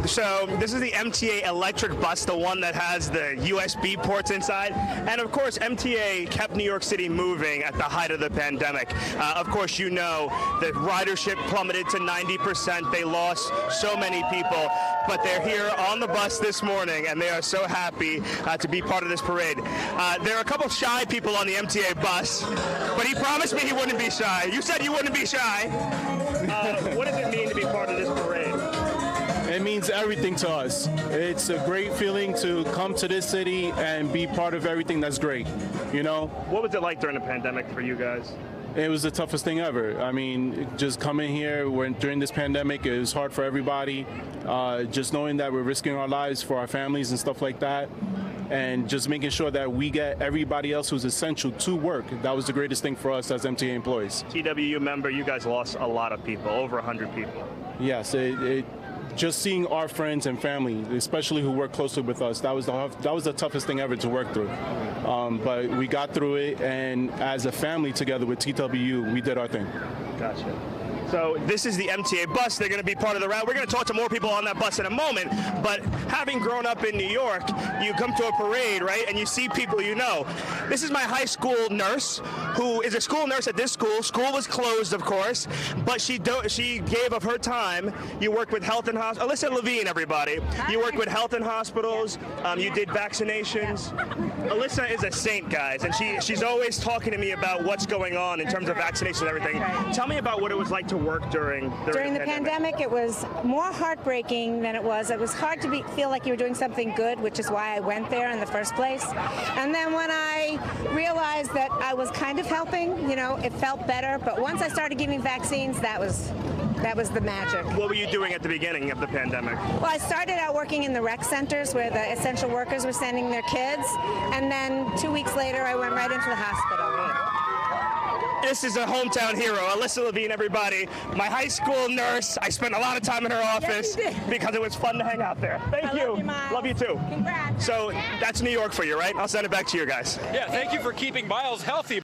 So this is the MTA electric bus, the one that has the USB ports inside. And of course, MTA kept New York City moving at the height of the pandemic. Of course, you know that ridership plummeted to 90%. They lost so many people, but they're here on the bus this morning, and they are so happy to be part of this parade. There are a couple shy people on the MTA bus, but he promised me he wouldn't be shy. You said you wouldn't be shy. What does it mean to be part of this parade? It means everything to us. It's a great feeling to come to this city and be part of everything that's great, you know? What was it like during the pandemic for you guys? It was the toughest thing ever. I mean, just coming here during this pandemic, it was hard for everybody. Just knowing that we're risking our lives for our families and stuff like that, and just making sure that we get everybody else who's essential to work. That was the greatest thing for us as MTA employees. TWU member, you guys lost a lot of people, over 100 people. Yes, just seeing our friends and family, especially who work closely with us, that was the toughest thing ever to work through. But we got through it, and as a family together with TWU, we did our thing. Gotcha. So this is the MTA bus. They're going to be part of the route. We're going to talk to more people on that bus in a moment. But having grown up in New York, you come to a parade, right, and you see people you know. This is my high school nurse, who is a school nurse at this school. School was closed, of course, but she gave of her time. You work with health and hospitals. Alyssa Levine, everybody. You work with health and hospitals. You did vaccinations. Alyssa is a saint, guys, and she's always talking to me about what's going on in terms of vaccinations and everything. Tell me about what it was like to work during the pandemic. It was more heartbreaking than it was. It was hard to feel like you were doing something good, which is why I went there in the first place. And then when I realized that I was kind of helping, you know, it felt better. But once I started giving vaccines, that was the magic. What were you doing at the beginning of the pandemic? Well, I started out working in the rec centers where the essential workers were sending their kids. And then 2 weeks later, I went right into the hospital. This is a hometown hero, Alyssa Levine, everybody. My high school nurse. I spent a lot of time in her office because it was fun to hang out there. Thank you. Love you, Miles. Love you too. Congrats. So that's New York for you, right? I'll send it back to you guys. Yeah, thank you for keeping Miles healthy.